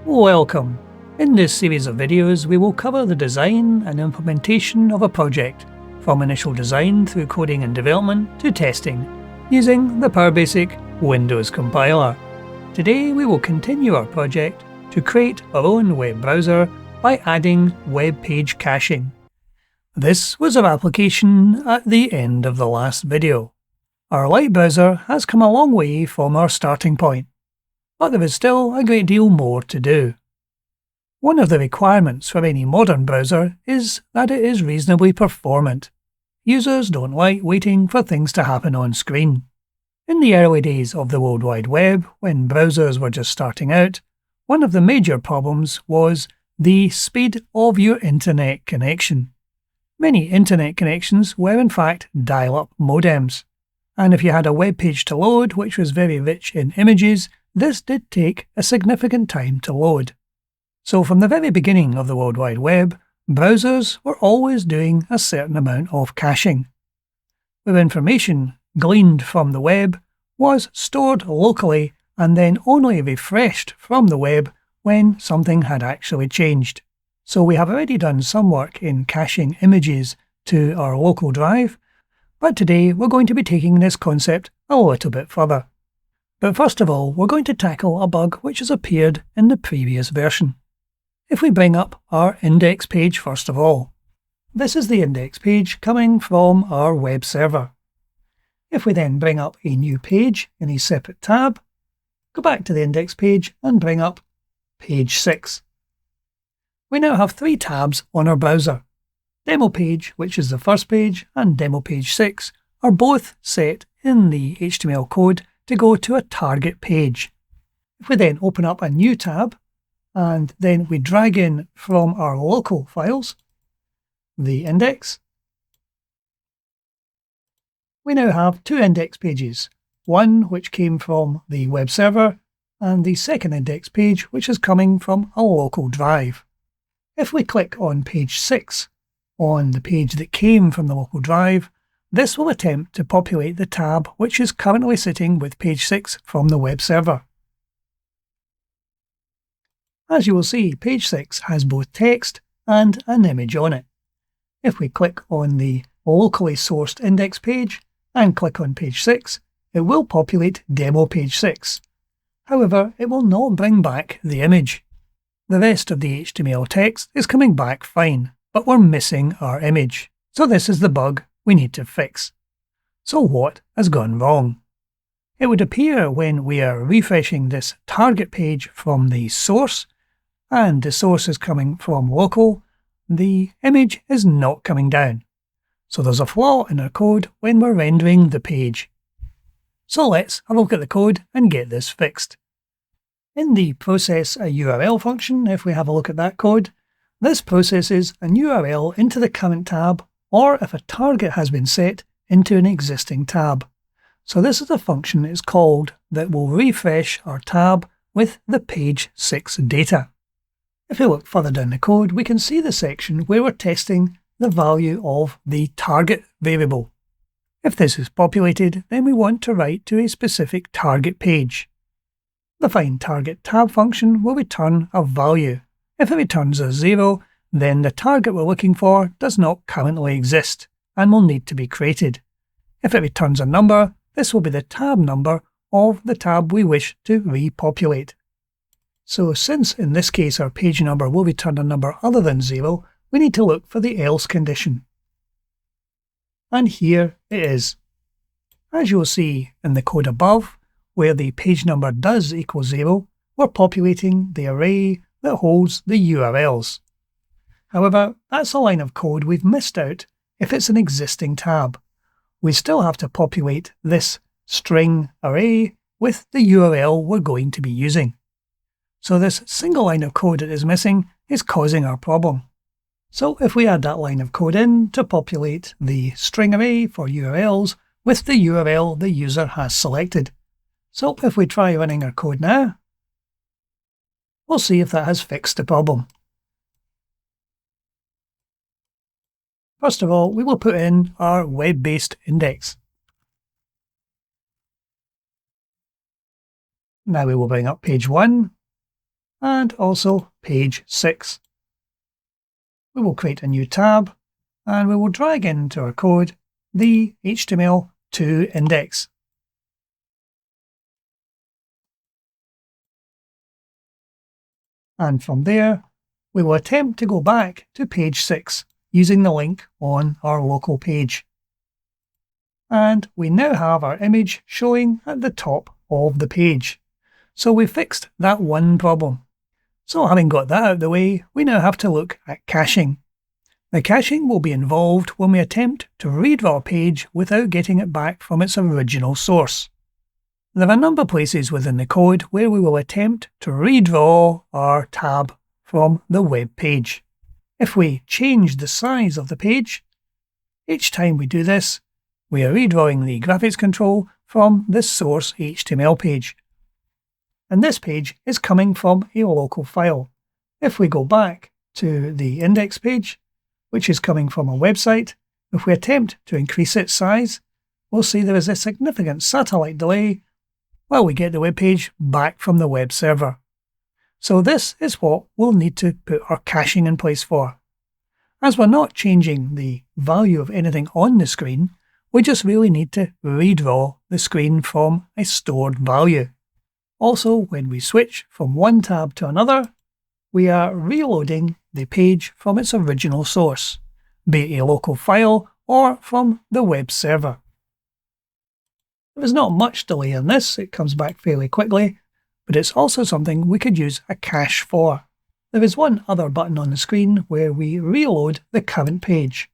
Welcome! In this series of videos we will cover the design and implementation of a project, from initial design through coding and development to testing, using the PowerBasic Windows compiler. Today we will continue our project to create our own web browser by adding web page caching. This was our application at the end of the last video. Our Lite browser has come a long way from our starting point, but there is still a great deal more to do. One of the requirements for any modern browser is that it is reasonably performant. Users don't like waiting for things to happen on screen. In the early days of the World Wide Web, when browsers were just starting out, one of the major problems was the speed of your internet connection. Many internet connections were in fact dial-up modems, and if you had a web page to load which was very rich in images, this did take a significant time to load. So from the very beginning of the World Wide Web, browsers were always doing a certain amount of caching, where information gleaned from the web was stored locally and then only refreshed from the web when something had actually changed. So we have already done some work in caching images to our local drive, but today we're going to be taking this concept a little bit further. But first of all, we're going to tackle a bug which has appeared in the previous version. If we bring up our index page first of all, this is the index page coming from our web server. If we then bring up a new page in a separate tab, go back to the index page and bring up page 6. We now have 3 tabs on our browser. Demo page, which is the first page, and demo page 6 are both set in the HTML code to go to a target page. If we then open up a new tab, and then we drag in from our local files the index, we now have 2 index pages, one which came from the web server, and the second index page which is coming from a local drive. If we click on page 6, on the page that came from the local drive, this will attempt to populate the tab which is currently sitting with page 6 from the web server. As you will see, page 6 has both text and an image on it. If we click on the locally sourced index page and click on page 6, it will populate demo page 6. However, it will not bring back the image. The rest of the HTML text is coming back fine, but we're missing our image. So this is the bug we need to fix. So what has gone wrong? It would appear when we are refreshing this target page from the source, and the source is coming from local, the image is not coming down. So there's a flaw in our code when we're rendering the page. So let's have a look at the code and get this fixed. In the process a URL function, if we have a look at that code, this processes an URL into the current tab, or if a target has been set, into an existing tab. So this is a function it's called that will refresh our tab with the page 6 data. If we look further down the code, we can see the section where we're testing the value of the target variable. If this is populated, then we want to write to a specific target page. The findTarget tab function will return a value. If it returns a 0, then the target we're looking for does not currently exist and will need to be created. If it returns a number, this will be the tab number of the tab we wish to repopulate. So since in this case our page number will return a number other than 0, we need to look for the else condition. And here it is. As you will see in the code above, where the page number does equal 0, we're populating the array that holds the URLs. However, that's a line of code we've missed out if it's an existing tab. We still have to populate this string array with the URL we're going to be using. So this single line of code that is missing is causing our problem. So if we add that line of code in to populate the string array for URLs with the URL the user has selected. So if we try running our code now, we'll see if that has fixed the problem. First of all, we will put in our web-based index. Now we will bring up page 1 and also page 6. We will create a new tab and we will drag into our code the HTML2 index. And from there, we will attempt to go back to page 6 using the link on our local page. And we now have our image showing at the top of the page. So we fixed that one problem. So having got that out of the way, we now have to look at caching. The caching will be involved when we attempt to redraw a page without getting it back from its original source. There are a number of places within the code where we will attempt to redraw our tab from the web page. If we change the size of the page, each time we do this, we are redrawing the graphics control from the source HTML page. And this page is coming from a local file. If we go back to the index page, which is coming from a website, if we attempt to increase its size, we'll see there is a significant satellite delay while we get the web page back from the web server. So this is what we'll need to put our caching in place for. As we're not changing the value of anything on the screen, we just really need to redraw the screen from a stored value. Also, when we switch from one tab to another, we are reloading the page from its original source, be it a local file or from the web server. There is not much delay in this, it comes back fairly quickly, but it's also something we could use a cache for. There is one other button on the screen where we reload the current page.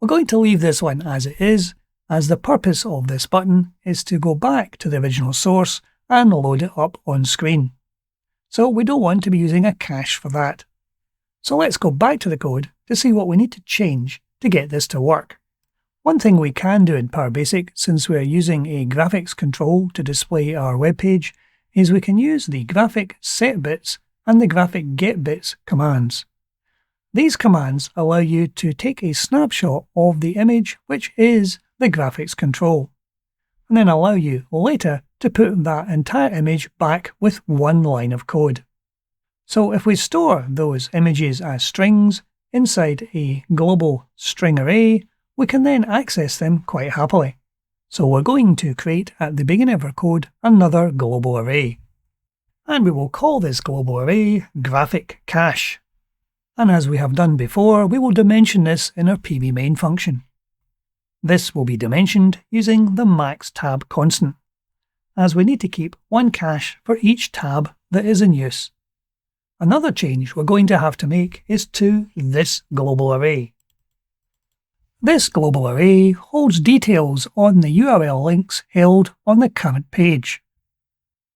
We're going to leave this one as it is, as the purpose of this button is to go back to the original source and load it up on screen. So we don't want to be using a cache for that. So let's go back to the code to see what we need to change to get this to work. One thing we can do in PowerBasic, since we're using a graphics control to display our web page, is we can use the graphic setBits and the graphic getBits commands. These commands allow you to take a snapshot of the image, which is the graphics control, and then allow you later to put that entire image back with one line of code. So if we store those images as strings inside a global string array, we can then access them quite happily. So we're going to create at the beginning of our code another global array. And we will call this global array graphic cache. And as we have done before, we will dimension this in our pbMain function. This will be dimensioned using the max tab constant, as we need to keep one cache for each tab that is in use. Another change we're going to have to make is to this global array. This global array holds details on the URL links held on the current page.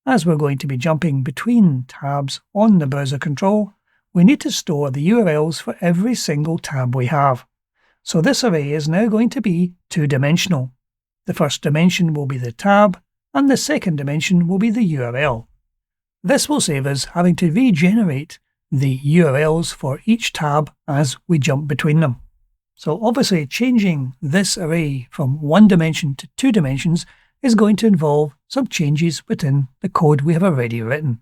As we're going to be jumping between tabs on the browser control, we need to store the URLs for every single tab we have. So this array is now going to be two-dimensional. The first dimension will be the tab, and the second dimension will be the URL. This will save us having to regenerate the URLs for each tab as we jump between them. So obviously changing this array from one dimension to two dimensions is going to involve some changes within the code we have already written.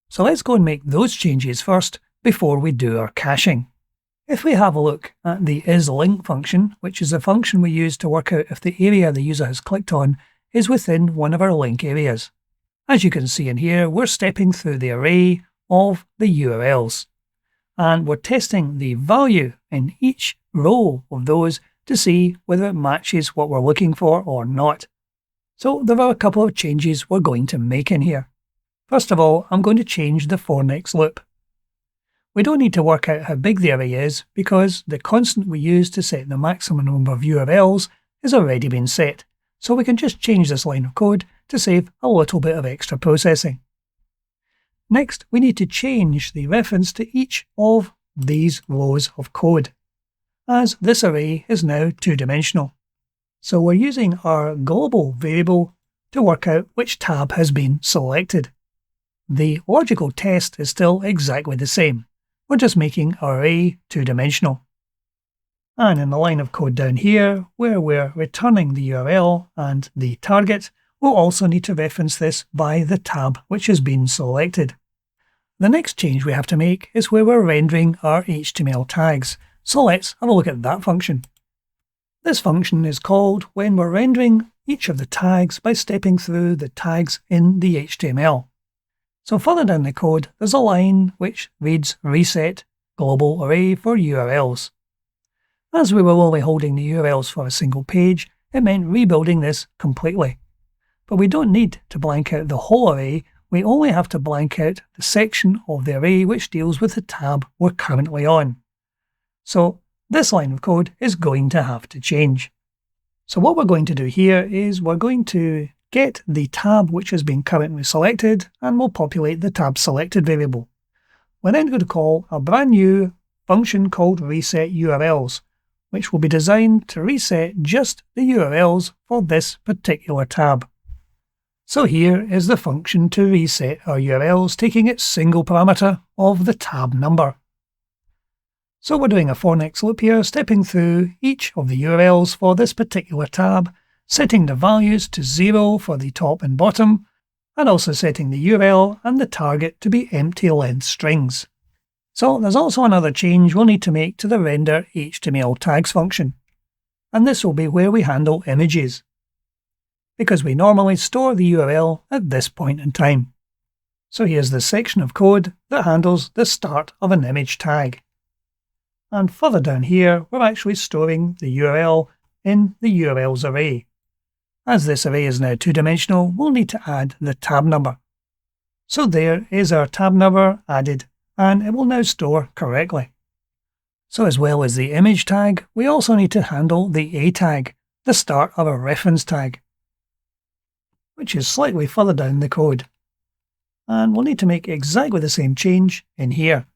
So let's go and make those changes first before we do our caching. If we have a look at the isLink function, which is a function we use to work out if the area the user has clicked on is within one of our link areas. As you can see in here, we're stepping through the array of the URLs, and we're testing the value in each row of those to see whether it matches what we're looking for or not. So there are a couple of changes we're going to make in here. First of all, I'm going to change the for next loop. We don't need to work out how big the array is because the constant we use to set the maximum number of URLs has already been set, so we can just change this line of code to save a little bit of extra processing. Next, we need to change the reference to each of these rows of code, as this array is now two-dimensional. So we're using our global variable to work out which tab has been selected. The logical test is still exactly the same. We're just making our array two-dimensional. And in the line of code down here, where we're returning the URL and the target, we'll also need to reference this by the tab which has been selected. The next change we have to make is where we're rendering our HTML tags. So let's have a look at that function. This function is called when we're rendering each of the tags by stepping through the tags in the HTML. So further down the code, there's a line which reads reset global array for URLs. As we were only holding the URLs for a single page, it meant rebuilding this completely. But we don't need to blank out the whole array, we only have to blank out the section of the array which deals with the tab we're currently on. So this line of code is going to have to change. So what we're going to do here is we're going to get the tab which has been currently selected and we'll populate the tab selected variable. We're then going to call a brand new function called reset URLs, which will be designed to reset just the URLs for this particular tab. So here is the function to reset our URLs, taking its single parameter of the tab number. So we're doing a for next loop here, stepping through each of the URLs for this particular tab, setting the values to 0 for the top and bottom, and also setting the URL and the target to be empty length strings. So there's also another change we'll need to make to the render HTML tags function, and this will be where we handle images, because we normally store the URL at this point in time. So here's the section of code that handles the start of an image tag. And further down here, we're actually storing the URL in the URLs array. As this array is now two-dimensional, we'll need to add the tab number. So there is our tab number added, and it will now store correctly. So as well as the image tag, we also need to handle the A tag, the start of a reference tag, which is slightly further down the code. And we'll need to make exactly the same change in here.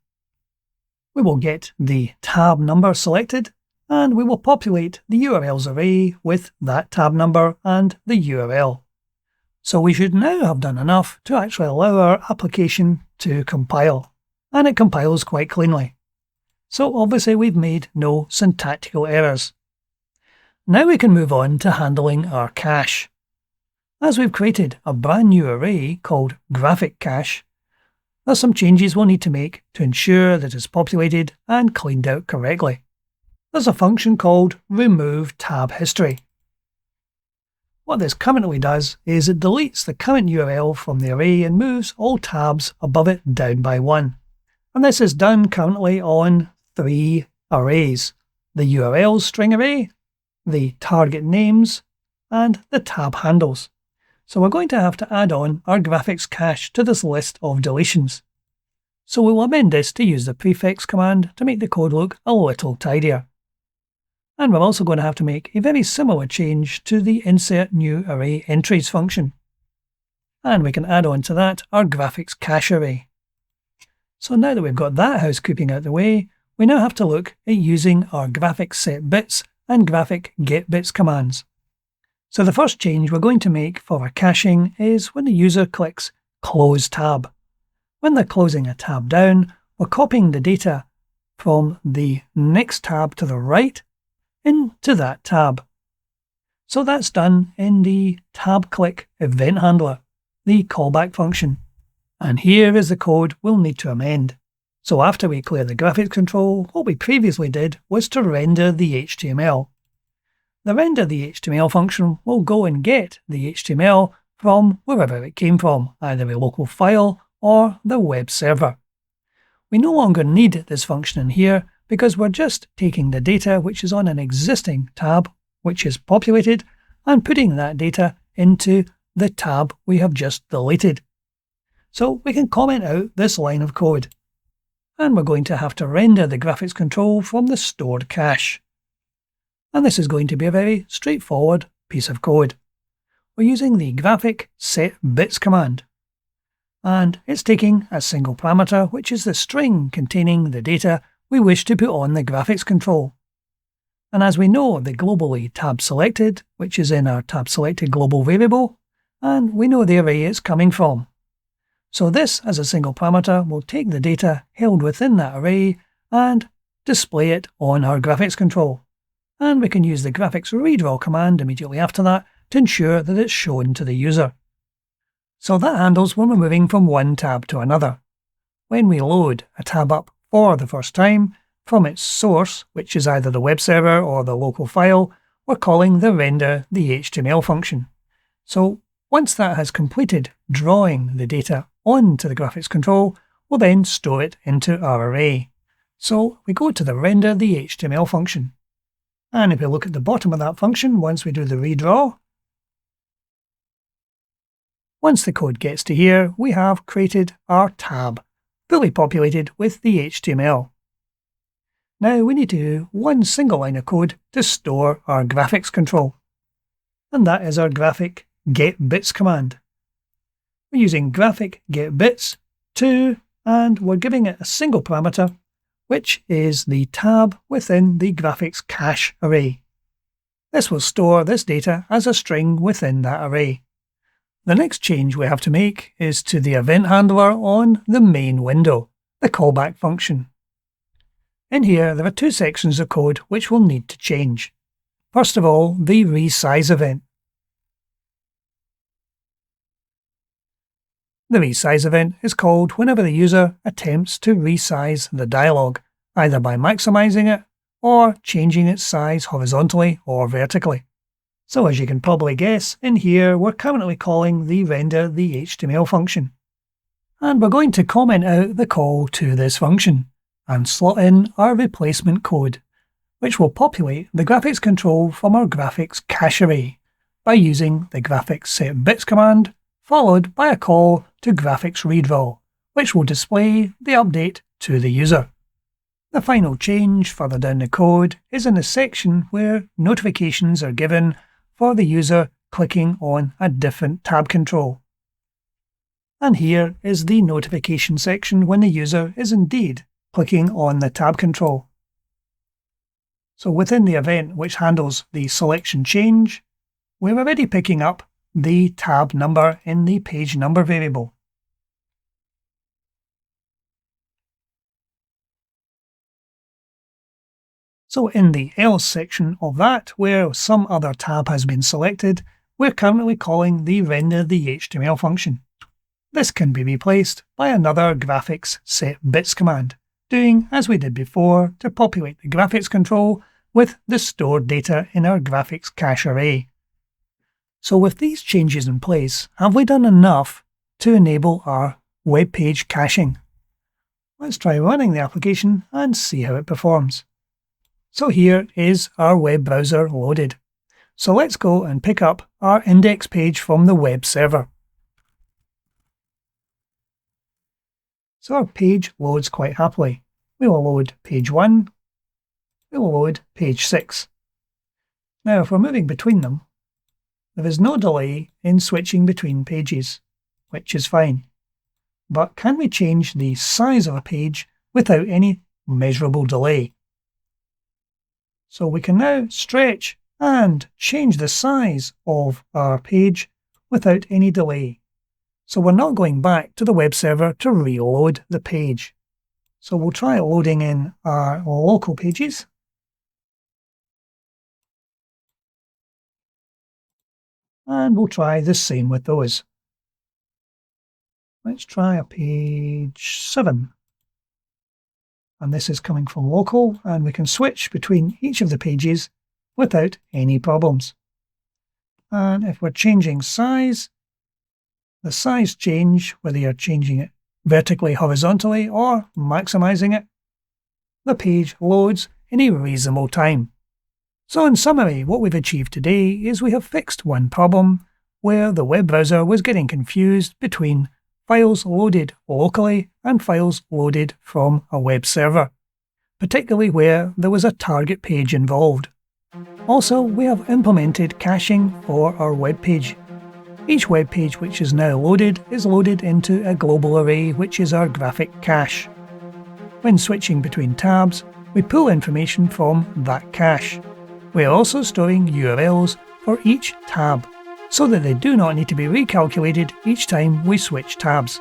We will get the tab number selected, and we will populate the URLs array with that tab number and the URL. So we should now have done enough to actually allow our application to compile, and it compiles quite cleanly. So obviously we've made no syntactical errors. Now we can move on to handling our cache. As we've created a brand new array called graphic cache, there's some changes we'll need to make to ensure that it's populated and cleaned out correctly. There's a function called remove tab history. What this currently does is it deletes the current URL from the array and moves all tabs above it down by 1. And this is done currently on 3 arrays: the URL string array, the target names, and the tab handles. So we're going to have to add on our graphics cache to this list of deletions. So we will amend this to use the prefix command to make the code look a little tidier. And we're also going to have to make a very similar change to the insert new array entries function. And we can add on to that our graphics cache array. So now that we've got that housekeeping out of the way, we now have to look at using our graphics set bits and graphic get bits commands. So the first change we're going to make for our caching is when the user clicks Close Tab. When they're closing a tab down, we're copying the data from the next tab to the right into that tab. So that's done in the tab click event handler, the callback function. And here is the code we'll need to amend. So after we clear the graphics control, what we previously did was to render the HTML. The render the HTML function will go and get the HTML from wherever it came from, either a local file or the web server. We no longer need this function in here because we're just taking the data which is on an existing tab, which is populated, and putting that data into the tab we have just deleted. So we can comment out this line of code. And we're going to have to render the graphics control from the stored cache. And this is going to be a very straightforward piece of code. We're using the graphic set bits command. And it's taking a single parameter, which is the string containing the data we wish to put on the graphics control. And as we know the globally tab selected, which is in our tab selected global variable, and we know the array it's coming from. So this, as a single parameter, will take the data held within that array and display it on our graphics control. And we can use the graphics redraw command immediately after that to ensure that it's shown to the user. So that handles when we're moving from one tab to another. when we load a tab up for the first time from its source, which is either the web server or the local file, we're calling the render the HTML function. So once that has completed drawing the data onto the graphics control, we'll then store it into our array. So we go to the render the HTML function. And if we look at the bottom of that function, once we do the redraw, once the code gets to here, we have created our tab, fully populated with the HTML. Now we need to do one single line of code to store our graphics control. And that is our graphic getBits command. We're using graphic getBits and we're giving it a single parameter, which is the tab within the graphics cache array. This will store this data as a string within that array. The next change we have to make is to the event handler on the main window, the callback function. In here, there are two sections of code which we'll need to change. First of all, the resize event. The resize event is called whenever the user attempts to resize the dialog, either by maximizing it or changing its size horizontally or vertically. So as you can probably guess, in here we're currently calling the render the HTML function. And we're going to comment out the call to this function and slot in our replacement code, which will populate the graphics control from our graphics cache array by using the graphics setBits command, followed by a call to graphics redraw, which will display the update to the user. The final change further down the code is in the section where notifications are given for the user clicking on a different tab control. And here is the notification section when the user is indeed clicking on the tab control. So within the event which handles the selection change, we're already picking up the tab number in the page number variable. So in the else section of that, where some other tab has been selected, we're currently calling the render the HTML function. This can be replaced by another graphics setBits command, doing as we did before to populate the graphics control with the stored data in our graphics cache array. So with these changes in place, have we done enough to enable our web page caching? Let's try running the application and see how it performs. So here is our web browser loaded. So let's go and pick up our index page from the web server. So our page loads quite happily. We will load page 1. We will load page 6. Now if we're moving between them, there is no delay in switching between pages, which is fine. But can we change the size of a page without any measurable delay? So we can now stretch and change the size of our page without any delay. So we're not going back to the web server to reload the page. So we'll try loading in our local pages. And we'll try the same with those. Let's try a page 7. And this is coming from local, and we can switch between each of the pages without any problems. And if we're changing size, the size change, whether you're changing it vertically, horizontally, or maximizing it, the page loads in a reasonable time. So in summary, what we've achieved today is we have fixed one problem where the web browser was getting confused between files loaded locally and files loaded from a web server, particularly where there was a target page involved. Also, we have implemented caching for our web page. Each web page which is now loaded is loaded into a global array which is our graphic cache. When switching between tabs, we pull information from that cache. We are also storing URLs for each tab, so that they do not need to be recalculated each time we switch tabs.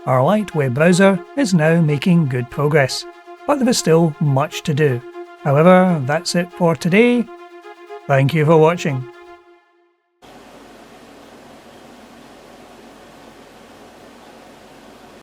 Our Lite Web Browser is now making good progress, but there is still much to do. However, that's it for today. Thank you for watching.